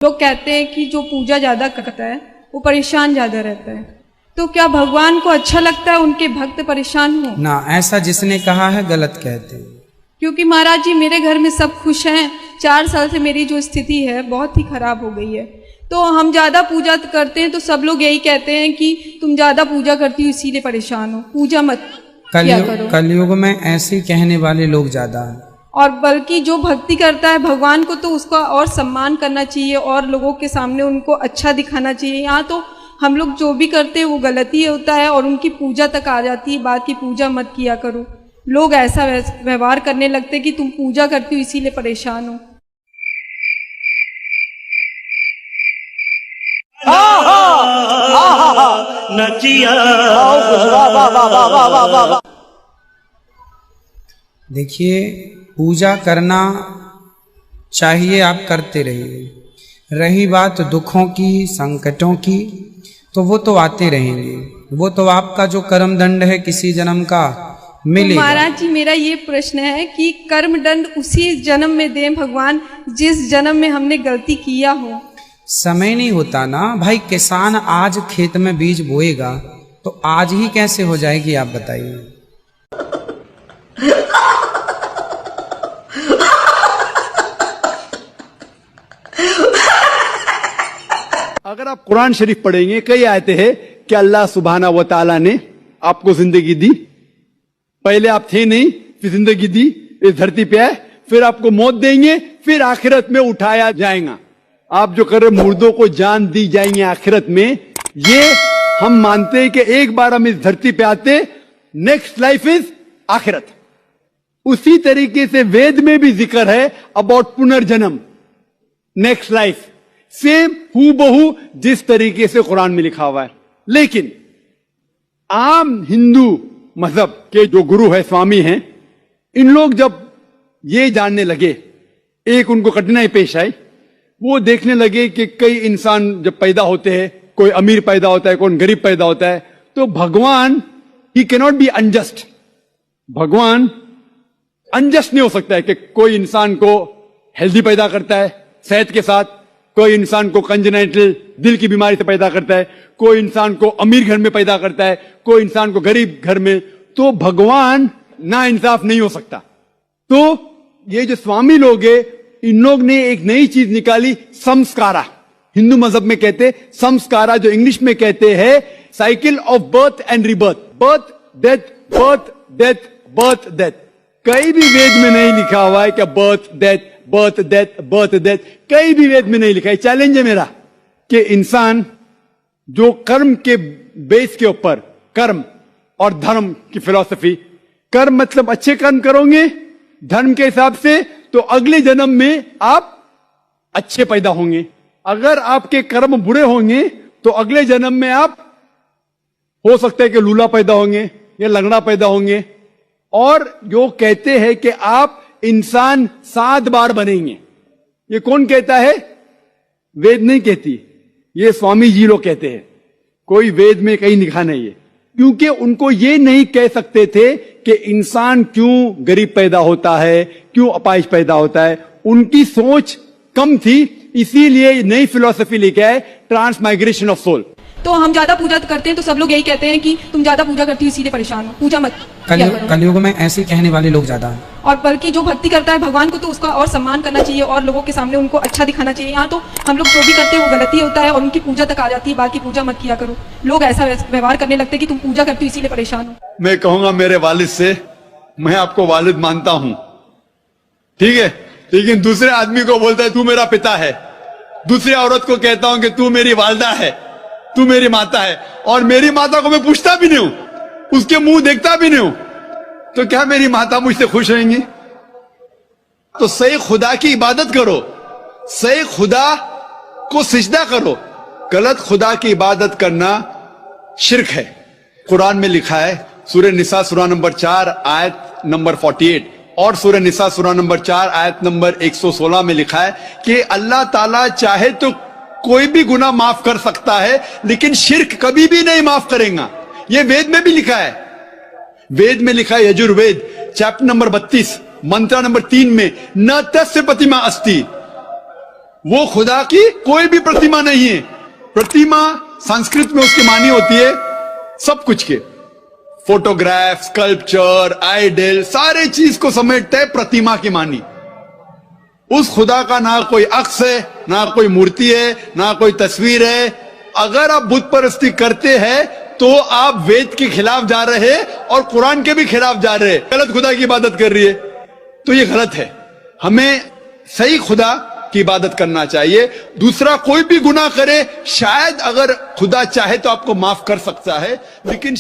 लोग कहते हैं कि जो पूजा ज्यादा करता है वो परेशान ज्यादा रहता है, तो क्या भगवान को अच्छा लगता है उनके भक्त परेशान हो? ना, ऐसा जिसने कहा है गलत कहते हैं। क्योंकि महाराज जी मेरे घर में सब खुश हैं। 4 साल से मेरी जो स्थिति है बहुत ही खराब हो गई है, तो हम ज्यादा पूजा करते हैं तो सब लोग यही कहते हैं कि तुम ज्यादा पूजा करती हो इसीलिए परेशान हो, पूजा मत किया करो। कलयुग में ऐसे कहने वाले लोग ज्यादा हैं। और बल्कि जो भक्ति करता है भगवान को तो उसका और सम्मान करना चाहिए और लोगों के सामने उनको अच्छा दिखाना चाहिए। यहाँ तो हम लोग जो भी करते हैं वो गलती होता है और उनकी पूजा तक आ जाती है बात की पूजा मत किया करो। लोग ऐसा व्यवहार करने लगते कि तुम पूजा करती हो इसीलिए परेशान हो। देखिए, पूजा करना चाहिए, आप करते रहिए। रही बात दुखों की, संकटों की, तो वो तो आते रहेंगे, वो तो आपका जो कर्म दंड है किसी जन्म का मिलेगा। तो महाराज जी मेरा ये प्रश्न है कि कर्म दंड उसी जन्म में दें भगवान जिस जन्म में हमने गलती किया हो। समय नहीं होता ना भाई। किसान आज खेत में बीज बोएगा तो आज ही कैसे हो जाएगी, आप बताइए। अगर आप कुरान शरीफ पढ़ेंगे, कई आयतें हैं कि अल्लाह सुब्हाना व तआला ने आपको जिंदगी दी। पहले आप थे नहीं, फिर जिंदगी दी, इस धरती पे आए, फिर आपको मौत देंगे, फिर आखिरत में उठाया जाएगा। आप जो कर रहे मुर्दों को जान दी जाएंगे आखिरत में, ये हम मानते हैं कि एक बार हम इस धरती पे आते, नेक्स्ट लाइफ इज आखिरत। उसी तरीके से वेद में भी जिक्र है अबाउट पुनर्जन्म, नेक्स्ट लाइफ, सेम हूबहू जिस तरीके से कुरान में लिखा हुआ है। लेकिन आम हिंदू मजहब के जो गुरु है, स्वामी हैं, इन लोग जब ये जानने लगे, एक उनको कठिनाई पेश आई। वो देखने लगे कि कई इंसान जब पैदा होते हैं, कोई अमीर पैदा होता है, कोई गरीब पैदा होता है, तो भगवान he can not be unjust. भगवान अनजस्ट नहीं हो सकता है कि कोई इंसान को हेल्दी पैदा करता है सेहत के साथ, कोई इंसान को कंजेनाइटल दिल की बीमारी से पैदा करता है, कोई इंसान को अमीर घर में पैदा करता है, कोई इंसान को गरीब घर में। तो भगवान ना इंसाफ नहीं हो सकता। तो ये जो स्वामी लोग हैं, इन लोग ने एक नई चीज निकाली, संस्कारा। हिंदू मजहब में कहते संस्कारा, जो इंग्लिश में कहते हैं cycle of birth and rebirth, birth death, birth death, birth death. कहीं भी वेद में नहीं लिखा हुआ है कि birth death, birth death, birth death, कहीं भी वेद में नहीं लिखा है। चैलेंज है मेरा कि इंसान जो कर्म के बेस के ऊपर, कर्म और धर्म की फिलॉसफी, कर्म मतलब अच्छे कर्म करोगे धर्म के हिसाब से, तो अगले जन्म में आप अच्छे पैदा होंगे। अगर आपके कर्म बुरे होंगे तो अगले जन्म में आप हो सकता है कि लूला पैदा होंगे या लंगड़ा पैदा होंगे। और जो कहते हैं कि आप इंसान 7 बार बनेंगे, ये कौन कहता है? वेद नहीं कहती, ये स्वामी जी लोग कहते हैं। कोई वेद में कहीं लिखा नहीं है, क्योंकि उनको ये नहीं कह सकते थे कि इंसान क्यों गरीब पैदा होता है, क्यों अपाहिज पैदा होता है। उनकी सोच कम थी, इसीलिए नई फिलॉसफी लेके आए, ट्रांसमाइग्रेशन ऑफ सोल। तो हम ज्यादा पूजा करते हैं तो सब लोग यही कहते हैं कि तुम ज्यादा पूजा करती हो इसीलिए परेशान हो, पूजा मत किया करो। कलयुग में ऐसे कहने वाले लोग ज्यादा हैं। और बल्कि जो भक्ति करता है भगवान को तो उसका और सम्मान करना चाहिए और लोगों के सामने उनको अच्छा दिखाना चाहिए। यहाँ तो हम लोग जो भी करते हैं वो गलती होता है और उनकी पूजा तक आ जाती है, बाकी पूजा मत किया करो। लोग ऐसा व्यवहार करने लगते कि तुम पूजा करती हो इसीलिए परेशान हो। मैं कहूंगा मेरे वालिद से, मैं आपको वालिद मानता हूं, ठीक है, लेकिन दूसरे आदमी को बोलता है तू मेरा पिता है, दूसरी औरत को कहता हूं कि तू मेरी वालदा है, तू मेरी माता है, और मेरी माता को मैं पूछता भी नहीं हूं, उसके मुंह देखता भी नहीं हूं, तो क्या मेरी माता मुझसे खुश रहेंगी? तो सही खुदा की इबादत करो, सही खुदा को सिजदा करो। गलत खुदा की इबादत करना शिर्क है। कुरान में लिखा है, सूरह निसा सूरा नंबर 4 आयत नंबर 48 और सूरह निसा सूरा नंबर 4 आयत नंबर 116 में लिखा है कि अल्लाह ताला चाहे तो कोई भी गुनाह माफ कर सकता है, लेकिन शिर्क कभी भी नहीं माफ करेगा। यह वेद में भी लिखा है। वेद में लिखा है, यजुर्वेद चैप्टर नंबर 32 मंत्र नंबर 3 में, न तस्य प्रतिमा अस्ति, वो खुदा की कोई भी प्रतिमा नहीं है। प्रतिमा संस्कृत में उसकी मानी होती है सब कुछ के, फोटोग्राफ, स्कल्पचर, आइडल, सारे चीज को समेटते हैं प्रतिमा की मानी। उस खुदा का ना कोई अक्स है, ना कोई मूर्ति है, ना कोई तस्वीर है। अगर आप बुत परस्ती करते हैं तो आप वेद के खिलाफ जा रहे हैं और कुरान के भी खिलाफ जा रहे हैं। गलत खुदा की इबादत कर रही है तो ये गलत है। हमें सही खुदा की इबादत करना चाहिए। दूसरा, कोई भी गुनाह करे, शायद अगर खुदा चाहे तो आपको माफ कर सकता है, लेकिन